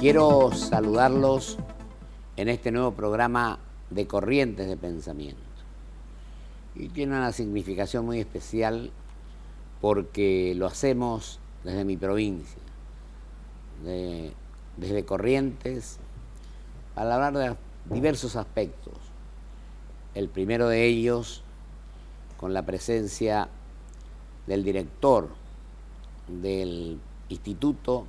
Quiero saludarlos en este nuevo programa de Corrientes de Pensamiento. Y tiene una significación muy especial porque lo hacemos desde mi provincia, desde Corrientes, para hablar de diversos aspectos. El primero de ellos, con la presencia del director del Instituto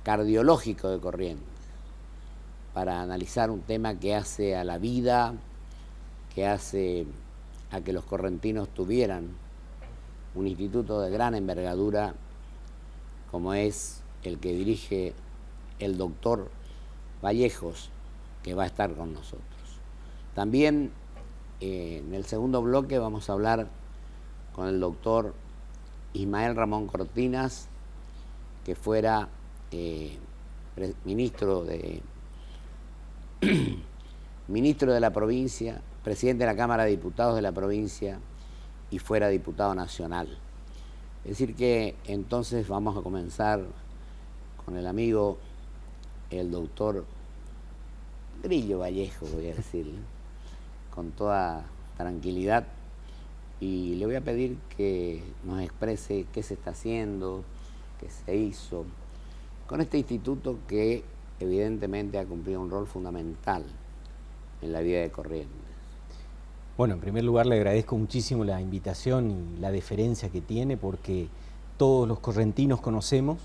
Cardiológico de Corrientes, para analizar un tema que hace a la vida, que hace a que los correntinos tuvieran un instituto de gran envergadura, como es el que dirige el doctor Vallejos, que va a estar con nosotros. También en el segundo bloque vamos a hablar con el doctor Ismael Ramón Cortinas, que fuera ministro de la provincia, presidente de la Cámara de Diputados de la provincia y fuera diputado nacional. Es decir que entonces vamos a comenzar con el amigo, el doctor Grillo Vallejo, voy a decirle, con toda tranquilidad, y le voy a pedir que nos exprese qué se está haciendo, qué se hizo con este instituto que evidentemente ha cumplido un rol fundamental en la vida de Corrientes. Bueno, en primer lugar le agradezco muchísimo la invitación y la deferencia que tiene, porque todos los correntinos conocemos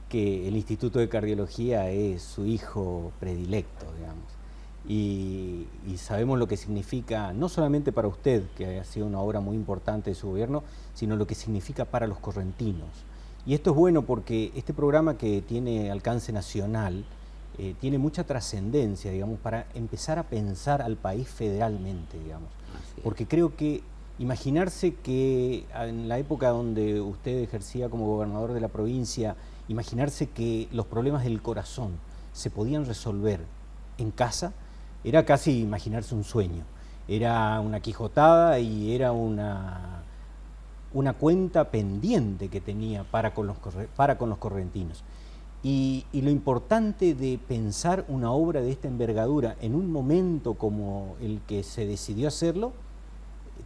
que el Instituto de Cardiología es su hijo predilecto, digamos, y sabemos lo que significa, no solamente para usted, que ha sido una obra muy importante de su gobierno, sino lo que significa para los correntinos. Y esto es bueno porque este programa, que tiene alcance nacional, tiene mucha trascendencia, digamos, para empezar a pensar al país federalmente, digamos. Porque creo que imaginarse que en la época donde usted ejercía como gobernador de la provincia, imaginarse que los problemas del corazón se podían resolver en casa, era casi imaginarse un sueño. Era una quijotada y era una cuenta pendiente que tenía para con los correntinos. Y lo importante de pensar una obra de esta envergadura en un momento como el que se decidió hacerlo,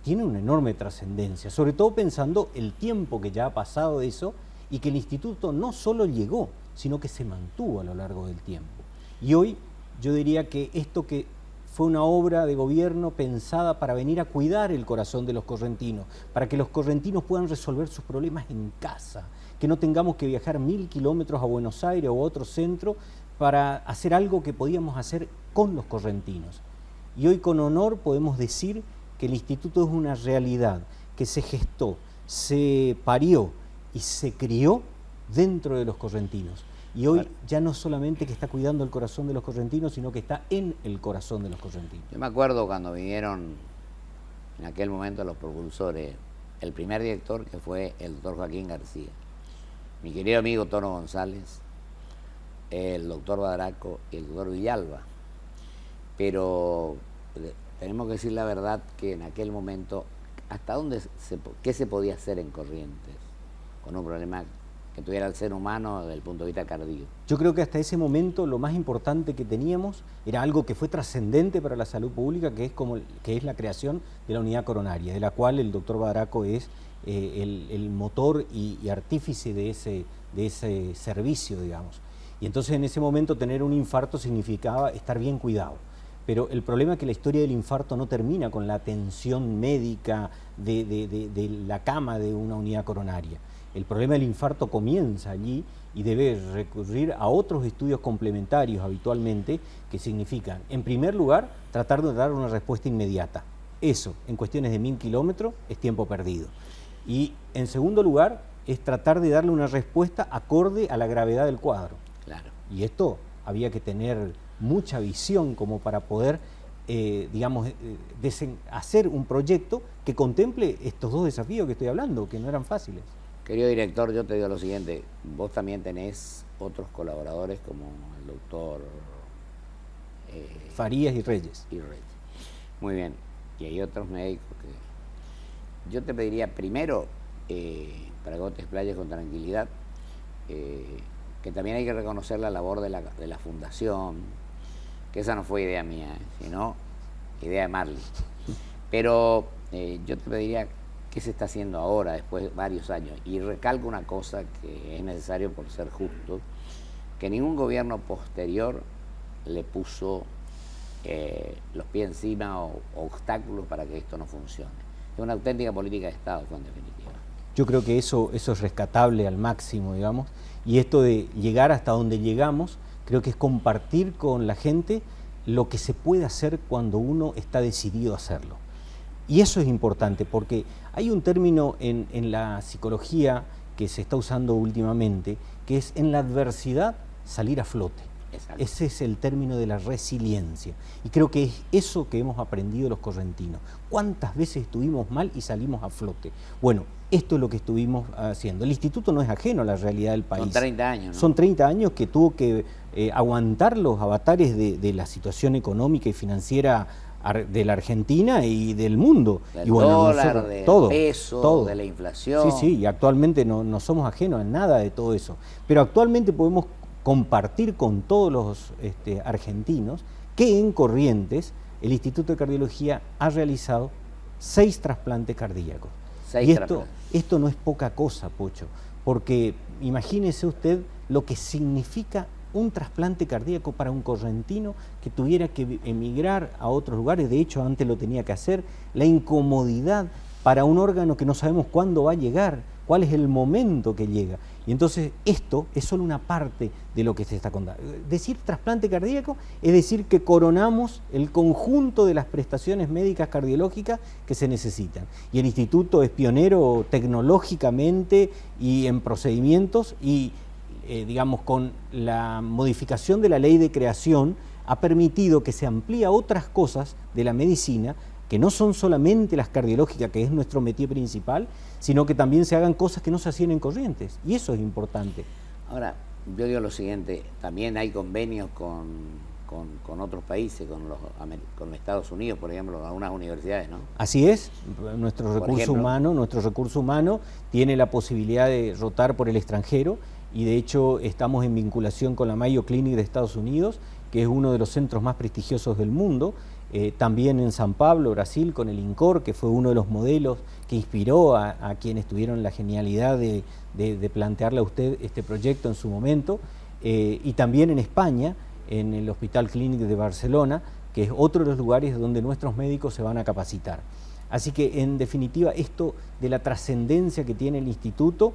tiene una enorme trascendencia, sobre todo pensando el tiempo que ya ha pasado de eso, y que el instituto no solo llegó, sino que se mantuvo a lo largo del tiempo. Y hoy yo diría que esto, que fue una obra de gobierno pensada para venir a cuidar el corazón de los correntinos, para que los correntinos puedan resolver sus problemas en casa, que no tengamos que viajar 1000 kilómetros a Buenos Aires o a otro centro para hacer algo que podíamos hacer con los correntinos. Y hoy con honor podemos decir que el instituto es una realidad, que se gestó, se parió y se crió dentro de los correntinos. Y hoy ya no solamente que está cuidando el corazón de los correntinos, sino que está en el corazón de los correntinos. Yo me acuerdo cuando vinieron en aquel momento los propulsores, el primer director, que fue el doctor Joaquín García, mi querido amigo Tono González, el doctor Badraco y el doctor Villalba. Pero tenemos que decir la verdad que en aquel momento, ¿hasta dónde qué se podía hacer en Corrientes con un problema que tuviera el ser humano desde el punto de vista cardíaco? Yo creo que hasta ese momento lo más importante que teníamos era algo que fue trascendente para la salud pública, que es la creación de la unidad coronaria, de la cual el doctor Badraco es el motor y artífice de ese servicio, digamos. Y entonces en ese momento tener un infarto significaba estar bien cuidado. Pero el problema es que la historia del infarto no termina con la atención médica de la cama de una unidad coronaria. El problema del infarto comienza allí y debe recurrir a otros estudios complementarios habitualmente, que significan, en primer lugar, tratar de dar una respuesta inmediata. Eso, en cuestiones de 1000 kilómetros, es tiempo perdido. Y en segundo lugar, es tratar de darle una respuesta acorde a la gravedad del cuadro. Claro. Y esto había que tener mucha visión como para poder, hacer un proyecto que contemple estos dos desafíos que estoy hablando, que no eran fáciles. Querido director, yo te digo lo siguiente, vos también tenés otros colaboradores como el doctor Farías y Reyes. Muy bien, y hay otros médicos que... Yo te pediría primero, para que vos te explayes con tranquilidad, que también hay que reconocer la labor de la fundación, que esa no fue idea mía, sino idea de Marley. Pero yo te pediría qué se está haciendo ahora, después de varios años. Y recalco una cosa que es necesario por ser justo, que ningún gobierno posterior le puso los pies encima o obstáculos para que esto no funcione. Es una auténtica política de Estado, en definitiva. Yo creo que eso es rescatable al máximo, digamos, y esto de llegar hasta donde llegamos, creo que es compartir con la gente lo que se puede hacer cuando uno está decidido a hacerlo. Y eso es importante, porque hay un término en la psicología que se está usando últimamente, que es en la adversidad salir a flote. Exacto. Ese es el término de la resiliencia. Y creo que es eso que hemos aprendido los correntinos. ¿Cuántas veces estuvimos mal y salimos a flote? Bueno, esto es lo que estuvimos haciendo. El instituto no es ajeno a la realidad del país. Son 30 años, ¿no? Son 30 años que tuvo que aguantar los avatares de la situación económica y financiera de la Argentina y del mundo. Del y bueno, dólar, del peso, todo. De la inflación. Sí, sí, y actualmente no somos ajenos a nada de todo eso. Pero actualmente podemos compartir con todos los argentinos que en Corrientes el Instituto de Cardiología ha realizado 6 trasplantes cardíacos. Y esto no es poca cosa, Pocho, porque imagínese usted lo que significa un trasplante cardíaco para un correntino que tuviera que emigrar a otros lugares. De hecho, antes lo tenía que hacer, la incomodidad para un órgano que no sabemos cuándo va a llegar, cuál es el momento que llega. Y entonces esto es solo una parte de lo que se está contando. Decir trasplante cardíaco es decir que coronamos el conjunto de las prestaciones médicas cardiológicas que se necesitan. Y el instituto es pionero tecnológicamente y en procedimientos y digamos, con la modificación de la ley de creación ha permitido que se amplíe a otras cosas de la medicina que no son solamente las cardiológicas, que es nuestro métier principal, sino que también se hagan cosas que no se hacían en Corrientes, y eso es importante. Ahora, yo digo lo siguiente, también hay convenios con otros países, con Estados Unidos, por ejemplo, algunas universidades, ¿no? Así es, nuestro recurso humano tiene la posibilidad de rotar por el extranjero, y de hecho estamos en vinculación con la Mayo Clinic de Estados Unidos, que es uno de los centros más prestigiosos del mundo, también en San Pablo, Brasil, con el INCOR, que fue uno de los modelos que inspiró a quienes tuvieron la genialidad de plantearle a usted este proyecto en su momento, y también en España, en el Hospital Clínic de Barcelona, que es otro de los lugares donde nuestros médicos se van a capacitar. Así que, en definitiva, esto de la trascendencia que tiene el instituto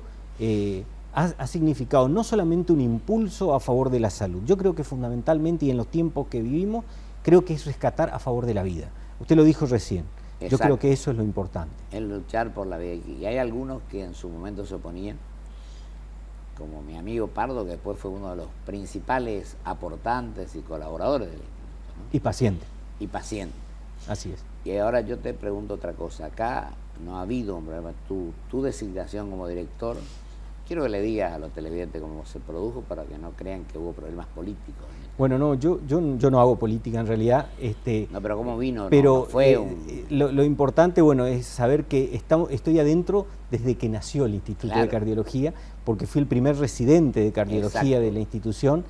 ha significado no solamente un impulso a favor de la salud, yo creo que fundamentalmente, y en los tiempos que vivimos, creo que es rescatar a favor de la vida. Usted lo dijo recién. Exacto. Yo creo que eso es lo importante. El luchar por la vida. Y hay algunos que en su momento se oponían, como mi amigo Pardo, que después fue uno de los principales aportantes y colaboradores del instituto, ¿no? Y paciente. Y paciente. Así es. Y ahora yo te pregunto otra cosa. Acá no ha habido, hombre, tu designación como director. Quiero que le digas a los televidentes cómo se produjo para que no crean que hubo problemas políticos. Bueno, no, yo no hago política en realidad. No, pero ¿cómo vino? Pero no fue lo importante, bueno, es saber que estoy adentro desde que nació el Instituto de Cardiología, porque fui el primer residente de cardiología de la institución,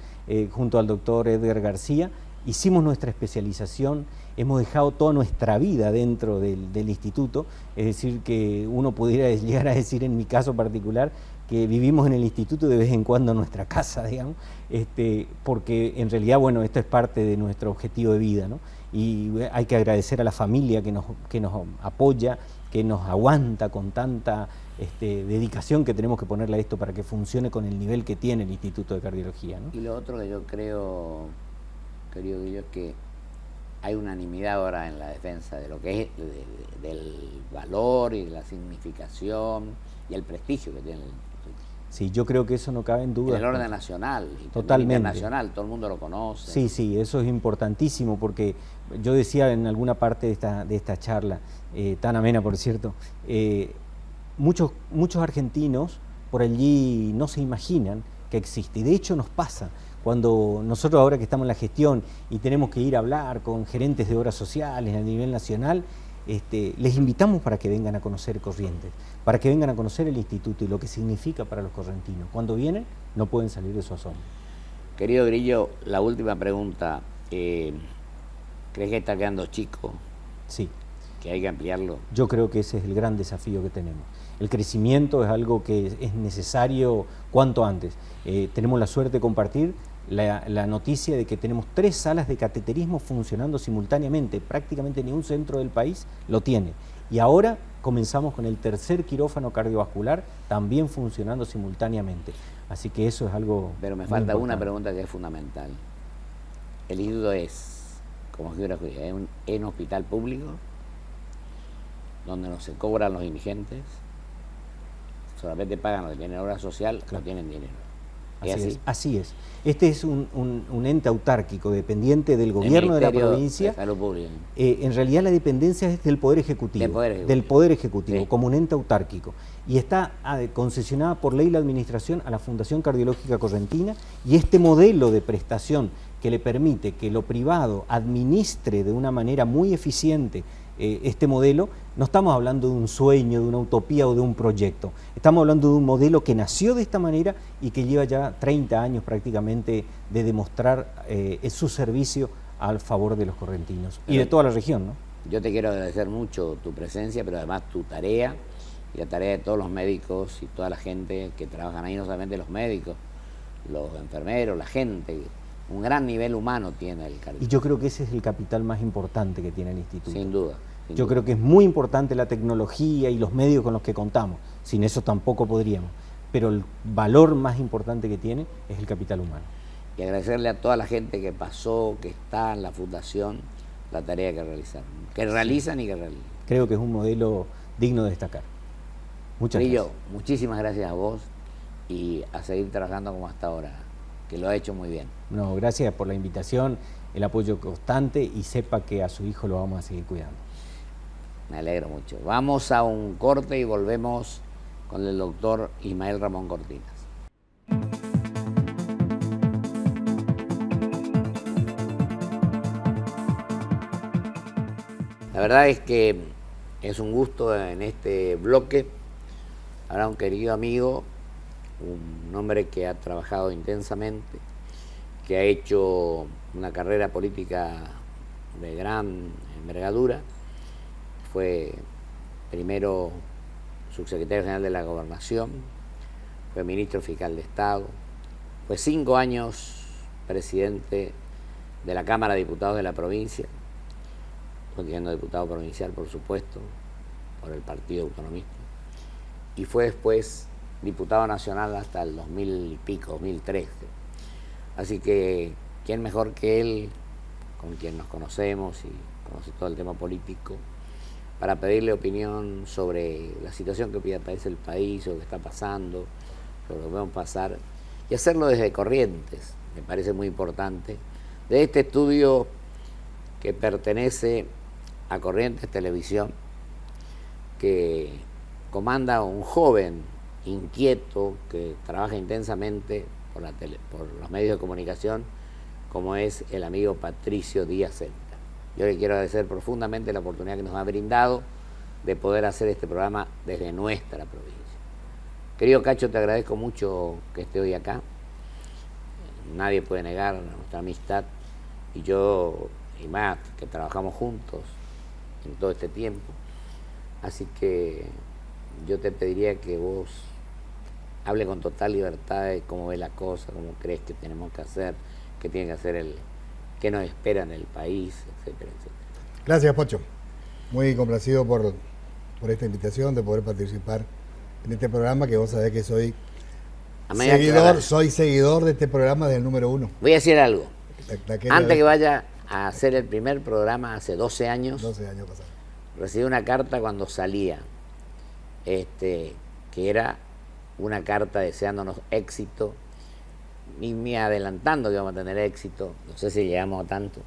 junto al doctor Edgar García. Hicimos nuestra especialización, hemos dejado toda nuestra vida dentro del instituto, es decir, que uno pudiera llegar a decir, en mi caso particular, que vivimos en el instituto de vez en cuando en nuestra casa, digamos, porque en realidad, bueno, esto es parte de nuestro objetivo de vida, ¿no? Y hay que agradecer a la familia que nos apoya, que nos aguanta con tanta dedicación que tenemos que ponerle a esto para que funcione con el nivel que tiene el Instituto de Cardiología, ¿no? Y lo otro que yo creo, querido Guillo, es que hay unanimidad ahora en la defensa de lo que es del valor y la significación y el prestigio que tiene el instituto. Sí, yo creo que eso no cabe en duda. En el orden nacional y totalmente internacional, todo el mundo lo conoce. Sí, sí, eso es importantísimo, porque yo decía en alguna parte de esta charla, tan amena por cierto, muchos argentinos por allí no se imaginan que existe, y de hecho nos pasa. Cuando nosotros ahora que estamos en la gestión y tenemos que ir a hablar con gerentes de obras sociales a nivel nacional, les invitamos para que vengan a conocer Corrientes, para que vengan a conocer el instituto y lo que significa para los correntinos. Cuando vienen, no pueden salir de su asombro. Querido Grillo, la última pregunta. ¿Crees que está quedando chico? Sí. ¿Que hay que ampliarlo? Yo creo que ese es el gran desafío que tenemos. El crecimiento es algo que es necesario cuanto antes. Tenemos la suerte de compartir la noticia de que tenemos 3 salas de cateterismo funcionando simultáneamente. Prácticamente ningún centro del país lo tiene. Y ahora comenzamos con el 3er quirófano cardiovascular también funcionando simultáneamente. Así que eso es algo. Pero me falta una pregunta que es fundamental. El instituto es, como figura jurídica, es un hospital público donde no se cobran los indigentes, solamente pagan los que tienen obra social, claro. No tienen dinero. Así es. Este es un ente autárquico, dependiente del gobierno de la provincia. De Salud Pública. En realidad la dependencia es del Poder Ejecutivo. Del Poder Ejecutivo, sí. Como un ente autárquico. Y está concesionada por ley la administración a la Fundación Cardiológica Correntina, y este modelo de prestación que le permite que lo privado administre de una manera muy eficiente este modelo, no estamos hablando de un sueño, de una utopía o de un proyecto. Estamos hablando de un modelo que nació de esta manera y que lleva ya 30 años prácticamente de demostrar su servicio al favor de los correntinos y de toda la región, ¿no? Yo te quiero agradecer mucho tu presencia, pero además tu tarea y la tarea de todos los médicos y toda la gente que trabajan ahí, no solamente los médicos, los enfermeros, la gente. Un gran nivel humano tiene el cardiólogo. Y yo creo que ese es el capital más importante que tiene el instituto. Sin duda. Yo creo que es muy importante la tecnología y los medios con los que contamos. Sin eso tampoco podríamos. Pero el valor más importante que tiene es el capital humano. Y agradecerle a toda la gente que pasó, que está en la fundación, la tarea que realizaron. Que realizan y que realizan. Creo que es un modelo digno de destacar. Muchas gracias. Muchísimas gracias a vos y a seguir trabajando como hasta ahora, que lo ha hecho muy bien. No, gracias por la invitación, el apoyo constante, y sepa que a su hijo lo vamos a seguir cuidando. Me alegro mucho. Vamos a un corte y volvemos con el doctor Ismael Ramón Cortinas. La verdad es que es un gusto en este bloque. Habrá un querido amigo, un hombre que ha trabajado intensamente, que ha hecho una carrera política de gran envergadura. Fue primero subsecretario general de la Gobernación, fue ministro fiscal de Estado, fue 5 años presidente de la Cámara de Diputados de la provincia, siendo diputado provincial, por supuesto, por el Partido Autonomista, y fue después diputado nacional hasta el 2000 y pico, 2013. Así que, ¿quién mejor que él, con quien nos conocemos y conoce todo el tema político, para pedirle opinión sobre la situación que padece el país, sobre lo que está pasando, sobre lo que vamos a pasar, y hacerlo desde Corrientes? Me parece muy importante, de este estudio que pertenece a Corrientes Televisión, que comanda un joven inquieto que trabaja intensamente por los medios de comunicación, como es el amigo Patricio Díaz Celta. Yo le quiero agradecer profundamente la oportunidad que nos ha brindado de poder hacer este programa desde nuestra provincia. Querido Cacho, te agradezco mucho que esté hoy acá. Nadie puede negar nuestra amistad, y yo y Matt, que trabajamos juntos en todo este tiempo. Así que yo te pediría que vos hable con total libertad de cómo ves la cosa, cómo crees que tenemos que hacer, qué tiene que hacer qué nos espera en el país, etcétera, etcétera. Gracias, Pocho. Muy complacido por esta invitación de poder participar en este programa, que vos sabés que soy seguidor de este programa desde el número 1. Voy a decir algo. Antes que vaya a hacer el primer programa hace 12 años. 12 años pasados. Recibí una carta cuando salía, que era una carta deseándonos éxito, y me adelantando que íbamos a tener éxito, no sé si llegamos a tanto,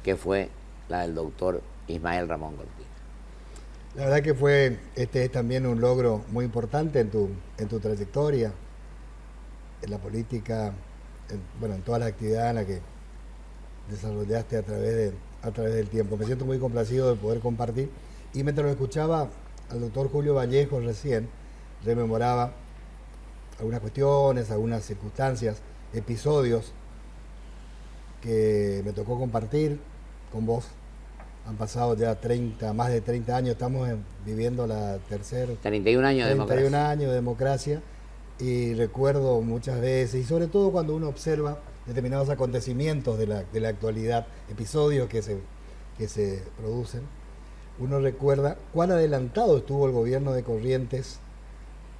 que fue la del doctor Ismael Ramón Cortinas. La verdad que este es también un logro muy importante en tu trayectoria, en la política, en todas las actividades en las que desarrollaste a través del tiempo. Me siento muy complacido de poder compartir, y mientras lo escuchaba al doctor Julio Vallejo recién, rememoraba algunas cuestiones, algunas circunstancias, episodios que me tocó compartir con vos. Han pasado ya más de 30 años, estamos viviendo la tercera... 31 años de democracia. 31 años de democracia, y recuerdo muchas veces, y sobre todo cuando uno observa determinados acontecimientos de la actualidad, episodios que se producen, uno recuerda cuán adelantado estuvo el gobierno de Corrientes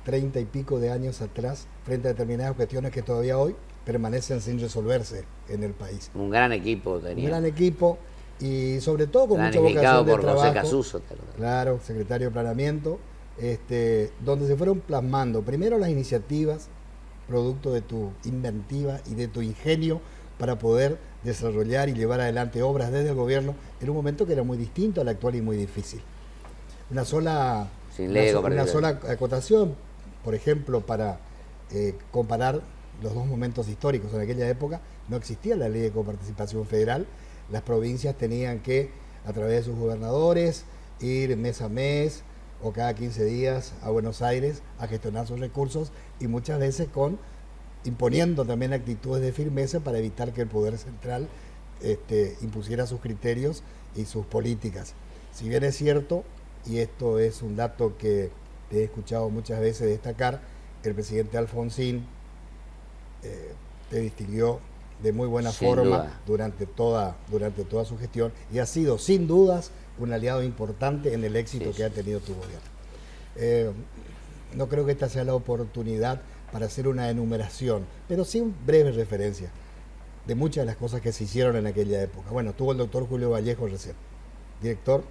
30 y pico de años atrás frente a determinadas cuestiones que todavía hoy permanecen sin resolverse en el país. Un gran equipo tenía. Un gran equipo, y sobre todo con mucha planificado vocación de por trabajo. José Casuso. Claro, secretario de Planeamiento, donde se fueron plasmando primero las iniciativas, producto de tu inventiva y de tu ingenio para poder desarrollar y llevar adelante obras desde el gobierno en un momento que era muy distinto al actual y muy difícil. Una sola acotación, por ejemplo, para comparar los dos momentos históricos. En aquella época no existía la ley de coparticipación federal, las provincias tenían que, a través de sus gobernadores, ir mes a mes o cada 15 días a Buenos Aires a gestionar sus recursos, y muchas veces imponiendo también actitudes de firmeza para evitar que el Poder Central impusiera sus criterios y sus políticas. Si bien es cierto, y esto es un dato que te he escuchado muchas veces destacar, el presidente Alfonsín te distinguió de muy buena forma durante toda su gestión, y ha sido sin dudas un aliado importante en el éxito que ha tenido tu gobierno. No creo que esta sea la oportunidad para hacer una enumeración, pero sí una breve referencia de muchas de las cosas que se hicieron en aquella época. Bueno, tuvo el doctor Julio Vallejo recién, director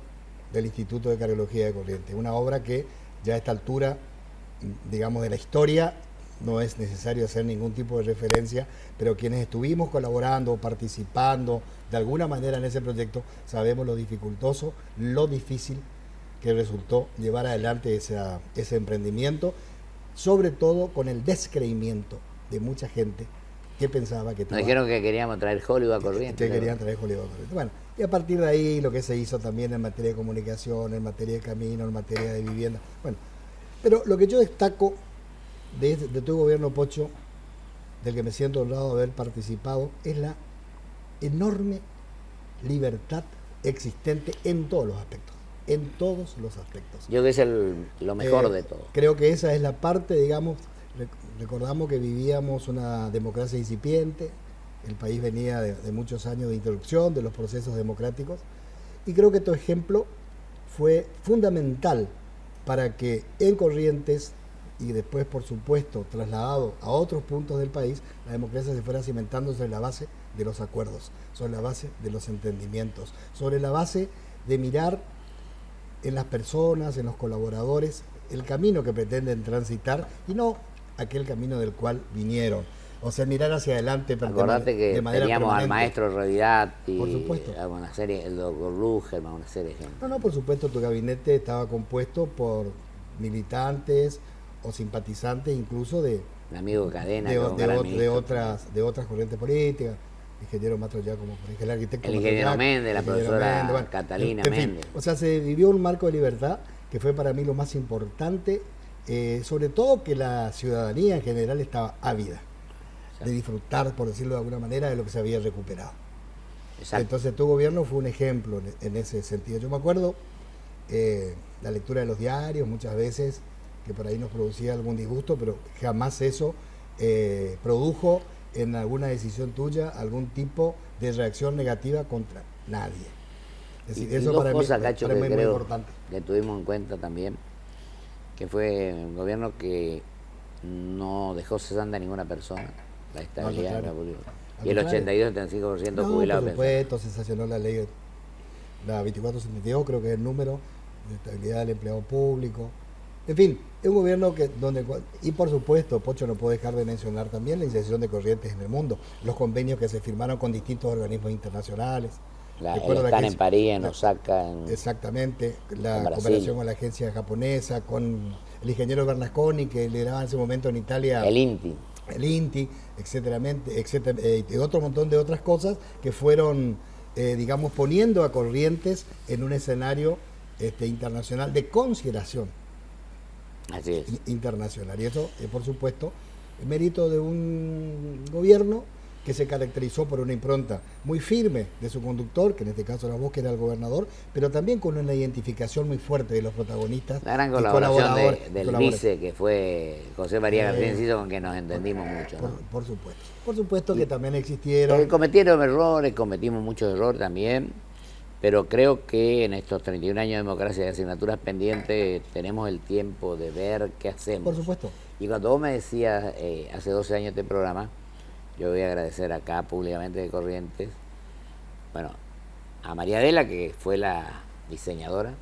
del Instituto de Cardiología de Corrientes, una obra que ya a esta altura, digamos, de la historia, no es necesario hacer ningún tipo de referencia, pero quienes estuvimos colaborando, participando de alguna manera en ese proyecto, sabemos lo dificultoso, lo difícil que resultó llevar adelante ese emprendimiento, sobre todo con el descreimiento de mucha gente que pensaba que... Nos dijeron que queríamos traer Hollywood a Corrientes. Que querían traer Hollywood a Corrientes. Bueno, y a partir de ahí lo que se hizo también en materia de comunicación, en materia de camino, en materia de vivienda. Bueno, pero lo que yo destaco de tu gobierno, Pocho, del que me siento honrado de haber participado, es la enorme libertad existente en todos los aspectos. En todos los aspectos. Yo creo que es lo mejor de todo. Creo que esa es la parte, digamos, recordamos que vivíamos una democracia incipiente, el país venía de muchos años de interrupción de los procesos democráticos, y creo que tu ejemplo fue fundamental para que en Corrientes, y después, por supuesto, trasladado a otros puntos del país, la democracia se fuera cimentando sobre la base de los acuerdos, sobre la base de los entendimientos, sobre la base de mirar en las personas, en los colaboradores, el camino que pretenden transitar y no aquel camino del cual vinieron. O sea, mirar hacia adelante. Acordate que teníamos al maestro Rovidati, por supuesto, una serie, el doctor Lugerman, una serie de gente. No, por supuesto, tu gabinete estaba compuesto por militantes o simpatizantes incluso de amigo Cadena, de otras corrientes políticas, ingeniero Matro ya como por ejemplo el arquitecto. El ingeniero Méndez, la profesora Catalina Méndez. O sea, se vivió un marco de libertad que fue para mí lo más importante, sobre todo que la ciudadanía en general estaba ávida de disfrutar, por decirlo de alguna manera, de lo que se había recuperado. Exacto. Entonces tu gobierno fue un ejemplo en ese sentido. Yo me acuerdo la lectura de los diarios muchas veces, que por ahí nos producía algún disgusto, pero jamás eso produjo en alguna decisión tuya algún tipo de reacción negativa contra nadie. Es decir, eso para mí, Cacho, para mí que es muy creo importante. Que tuvimos en cuenta también, que fue un gobierno que no dejó cesante a ninguna persona, la estabilidad de la política. Y el 82, 75% jubilado. Por supuesto, se sancionó la ley, la 2472, creo que es el número de estabilidad del empleado público. En fin, es un gobierno y por supuesto, Pocho, no puedo dejar de mencionar también la inserción de Corrientes en el mundo, los convenios que se firmaron con distintos organismos internacionales. El están en París, en Osaka. Exactamente, la cooperación con la agencia japonesa, con el ingeniero Bernasconi, que lideraba en ese momento en Italia. El INTI, etcétera, y otro montón de otras cosas que fueron, digamos, poniendo a Corrientes en un escenario internacional de consideración. Así es. Internacional. Y eso, por supuesto, mérito de un gobierno que se caracterizó por una impronta muy firme de su conductor, que en este caso era vos, que era el gobernador, pero también con una identificación muy fuerte de los protagonistas. La gran colaboración del vice, que fue José María García Enciso, con quien nos entendimos mucho, ¿no? Por supuesto que también existieron. Cometieron errores, cometimos muchos errores también, pero creo que en estos 31 años de democracia y asignaturas pendientes tenemos el tiempo de ver qué hacemos. Por supuesto. Y cuando vos me decías hace 12 años este programa, yo voy a agradecer acá públicamente de Corrientes, bueno, a María Adela, que fue la diseñadora.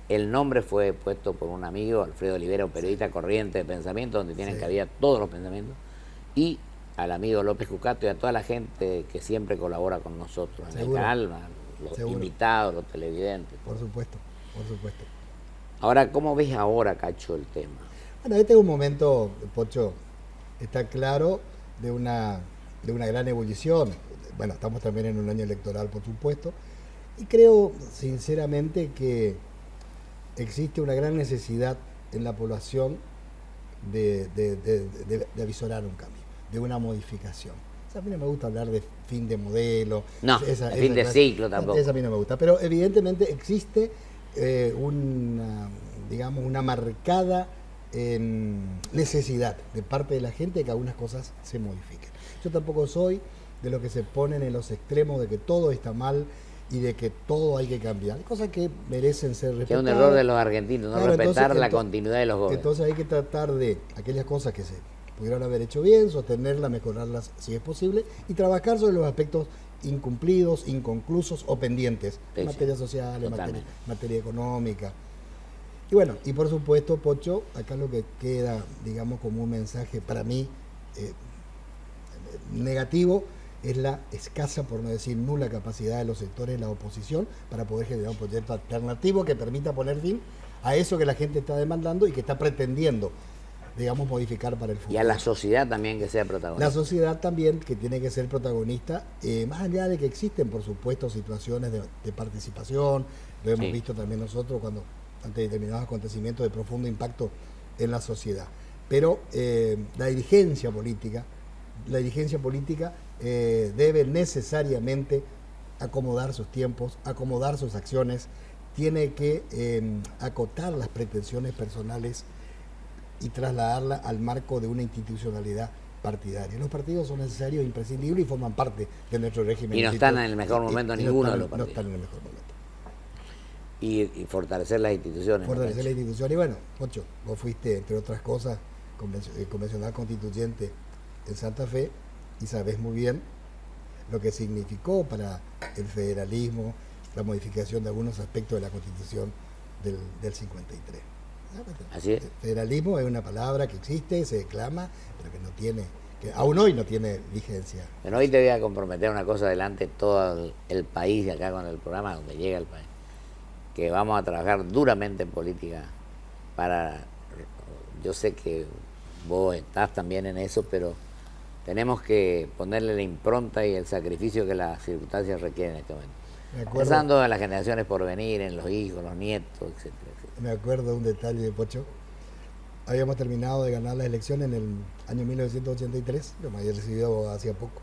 El nombre fue puesto por un amigo, Alfredo Olivera, un periodista Corriente de Pensamiento, donde tienen cabida todos los pensamientos, y al amigo López Cucato y a toda la gente que siempre colabora con nosotros, en el Calma, los invitados, los televidentes. Por supuesto, por supuesto. Ahora, ¿cómo ves ahora, Cacho, el tema? Bueno, este es un momento, Pocho, está claro, de una gran ebullición. Bueno, estamos también en un año electoral, por supuesto, y creo sinceramente que existe una gran necesidad en la población de avisorar un cambio, de una modificación. O sea, a mí no me gusta hablar de fin de modelo. No, fin de ciclo tampoco. Eso a mí no me gusta, pero evidentemente existe una marcada necesidad de parte de la gente de que algunas cosas se modifiquen. Yo tampoco soy de los que se ponen en los extremos de que todo está mal y de que todo hay que cambiar. Hay cosas que merecen ser respetadas. Que es un error de los argentinos, no respetar la continuidad de los gobiernos. Entonces hay que tratar de aquellas cosas que se pudieron haber hecho bien, sostenerlas, mejorarlas si es posible y trabajar sobre los aspectos incumplidos, inconclusos o pendientes en materia social, en materia económica. Y bueno, y por supuesto, Pocho, acá lo que queda, digamos, como un mensaje para mí negativo es la escasa, por no decir nula, capacidad de los sectores de la oposición para poder generar un proyecto alternativo que permita poner fin a eso que la gente está demandando y que está pretendiendo, digamos, modificar para el futuro. Y a la sociedad también que sea protagonista. La sociedad también que tiene que ser protagonista, más allá de que existen, por supuesto, situaciones de participación, lo hemos visto también nosotros cuando ante determinados acontecimientos de profundo impacto en la sociedad. Pero la dirigencia política debe necesariamente acomodar sus tiempos, acomodar sus acciones, tiene que acotar las pretensiones personales y trasladarla al marco de una institucionalidad partidaria. Los partidos son necesarios, imprescindibles y forman parte de nuestro régimen. Y no están en el mejor momento ninguno de los partidos. No están en el mejor momento. Y fortalecer las instituciones. Fortalecer las instituciones. Y bueno, Pocho, vos fuiste, entre otras cosas, convencional constituyente en Santa Fe y sabés muy bien lo que significó para el federalismo la modificación de algunos aspectos de la Constitución del 53. Así es. El federalismo es una palabra que existe, se declama, pero que no tiene, que aún hoy no tiene vigencia. Bueno, hoy te voy a comprometer una cosa delante de todo el país, acá con el programa donde llega el país, que vamos a trabajar duramente en política para, yo sé que vos estás también en eso, pero tenemos que ponerle la impronta y el sacrificio que las circunstancias requieren en este momento. Pensando en las generaciones por venir, en los hijos, los nietos, etcétera, etcétera. Me acuerdo de un detalle de Pocho. Habíamos terminado de ganar las elecciones en el año 1983, yo me había recibido hacía poco.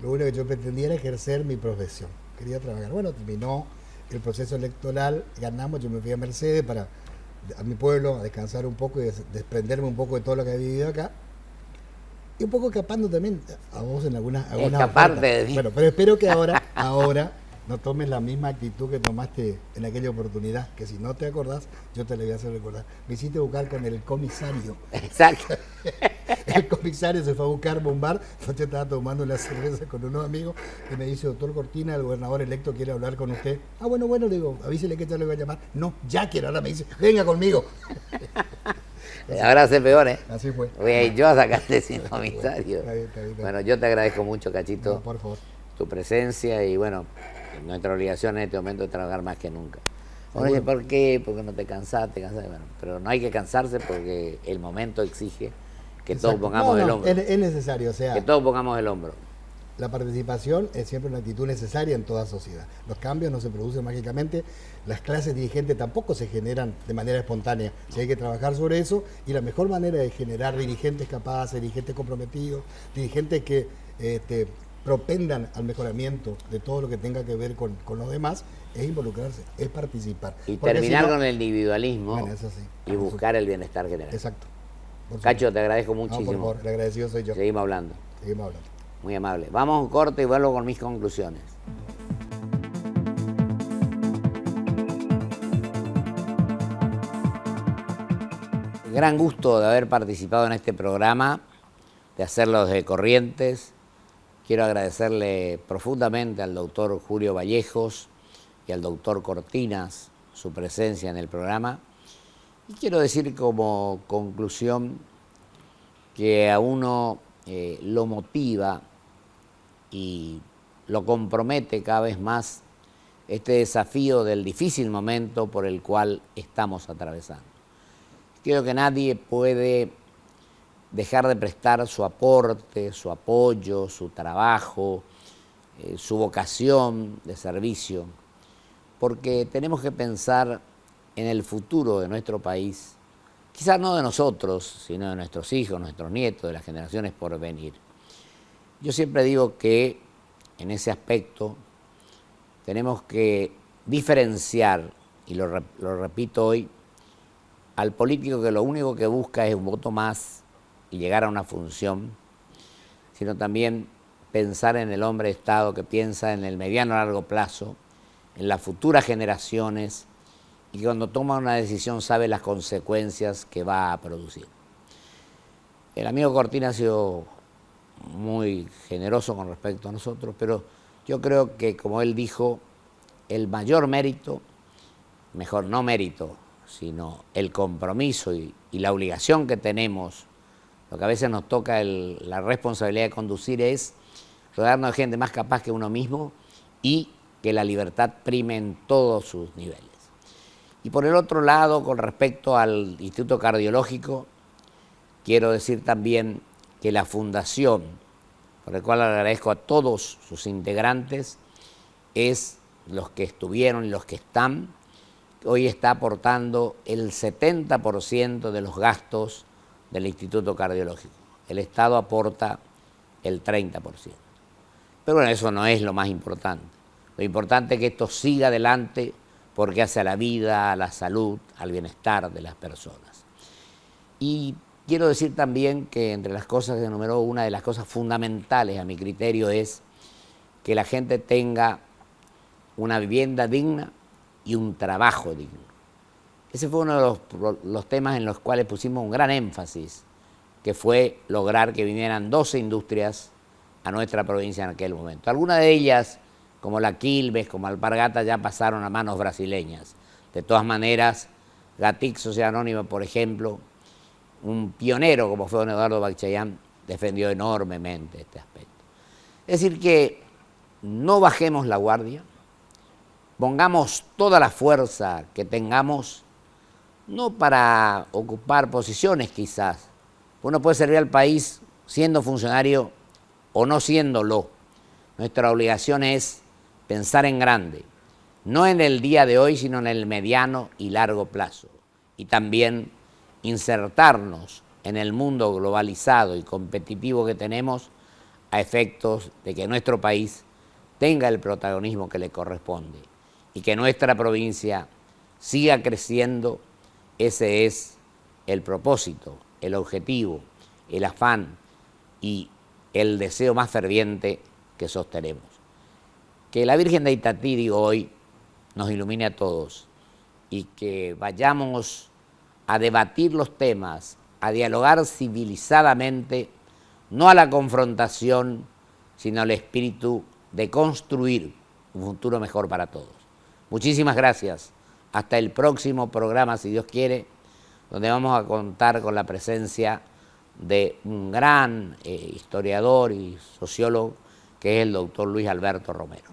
Lo único que yo pretendía era ejercer mi profesión, quería trabajar. Bueno, terminó el proceso electoral, ganamos, yo me fui a Mercedes a mi pueblo a descansar un poco y desprenderme un poco de todo lo que había vivido acá. Y un poco escapando también a vos en algunas Escaparte de mí. Bueno, pero espero que ahora no tomes la misma actitud que tomaste en aquella oportunidad, que si no te acordás, yo te la voy a hacer recordar. Me hiciste buscar con el comisario. Exacto. El comisario se fue a buscarme a un bar, yo estaba tomando una cerveza con unos amigos, y me dice, doctor Cortina, el gobernador electo quiere hablar con usted. Ah, bueno, le digo, avísele que ya le voy a llamar. No, ya quiero, ahora me dice, venga conmigo. Ahora hace peor, ¿eh? Así fue. Voy a ir yo a sacarte sin comisario. Está bien. Bueno, yo te agradezco mucho, Cachito, No, por favor. tu presencia y bueno, nuestra obligación en este momento es trabajar más que nunca. Oye, ¿por qué? Porque no te cansaste, bueno, pero no hay que cansarse porque el momento exige que todos pongamos el hombro. Es necesario, o sea. Que todos pongamos el hombro. la participación es siempre una actitud necesaria en toda sociedad. Los cambios no se producen mágicamente, las clases dirigentes tampoco se generan de manera espontánea. Sí, hay que trabajar sobre eso, y la mejor manera de generar dirigentes capaces, dirigentes comprometidos, dirigentes que propendan al mejoramiento de todo lo que tenga que ver con los demás, es involucrarse, es participar. Y porque terminar si no, con el individualismo, bueno, eso sí, y buscar el bienestar general. Exacto. Cacho, te agradezco muchísimo. No, por favor, el agradecido soy yo. Seguimos hablando. Seguimos hablando. Muy amable. Vamos a un corte y vuelvo con mis conclusiones. Gran gusto de haber participado en este programa, de hacerlo desde Corrientes. Quiero agradecerle profundamente al doctor Julio Vallejos y al doctor Cortinas su presencia en el programa. Y quiero decir como conclusión que a uno lo motiva y lo compromete cada vez más este desafío del difícil momento por el cual estamos atravesando. Creo que nadie puede dejar de prestar su aporte, su apoyo, su trabajo, su vocación de servicio, porque tenemos que pensar en el futuro de nuestro país, quizás no de nosotros, sino de nuestros hijos, nuestros nietos, de las generaciones por venir. Yo siempre digo que en ese aspecto tenemos que diferenciar, y lo repito hoy, al político que lo único que busca es un voto más y llegar a una función, sino también pensar en el hombre de Estado que piensa en el mediano a largo plazo, en las futuras generaciones, y que cuando toma una decisión sabe las consecuencias que va a producir. El amigo Cortina ha sido muy generoso con respecto a nosotros, pero yo creo que, como él dijo, el mayor mérito, mejor no mérito, sino el compromiso y la obligación que tenemos, lo que a veces nos toca la responsabilidad de conducir, es rodearnos de gente más capaz que uno mismo y que la libertad prime en todos sus niveles. Y por el otro lado, con respecto al Instituto Cardiológico, quiero decir también que la fundación, por el cual agradezco a todos sus integrantes, es los que estuvieron y los que están, hoy está aportando el 70% de los gastos del Instituto Cardiológico. El Estado aporta el 30%. Pero bueno, eso no es lo más importante. Lo importante es que esto siga adelante porque hace a la vida, a la salud, al bienestar de las personas. Y quiero decir también que entre las cosas que enumeró, una de las cosas fundamentales a mi criterio es que la gente tenga una vivienda digna y un trabajo digno. Ese fue uno de los temas en los cuales pusimos un gran énfasis, que fue lograr que vinieran 12 industrias a nuestra provincia en aquel momento. Algunas de ellas, como la Quilmes, como Alpargatas, ya pasaron a manos brasileñas. De todas maneras, Gatic Sociedad Anónima, por ejemplo, un pionero como fue don Eduardo Bachayán, defendió enormemente este aspecto. Es decir, que no bajemos la guardia, pongamos toda la fuerza que tengamos, no para ocupar posiciones quizás. Uno puede servir al país siendo funcionario o no siéndolo. Nuestra obligación es pensar en grande, no en el día de hoy, sino en el mediano y largo plazo. Y también insertarnos en el mundo globalizado y competitivo que tenemos a efectos de que nuestro país tenga el protagonismo que le corresponde y que nuestra provincia siga creciendo. Ese es el propósito, el objetivo, el afán y el deseo más ferviente que sostenemos. Que la Virgen de Itatí, digo hoy, nos ilumine a todos y que vayamos a debatir los temas, a dialogar civilizadamente, no a la confrontación, sino al espíritu de construir un futuro mejor para todos. Muchísimas gracias. Hasta el próximo programa, si Dios quiere, donde vamos a contar con la presencia de un gran historiador y sociólogo, que es el doctor Luis Alberto Romero.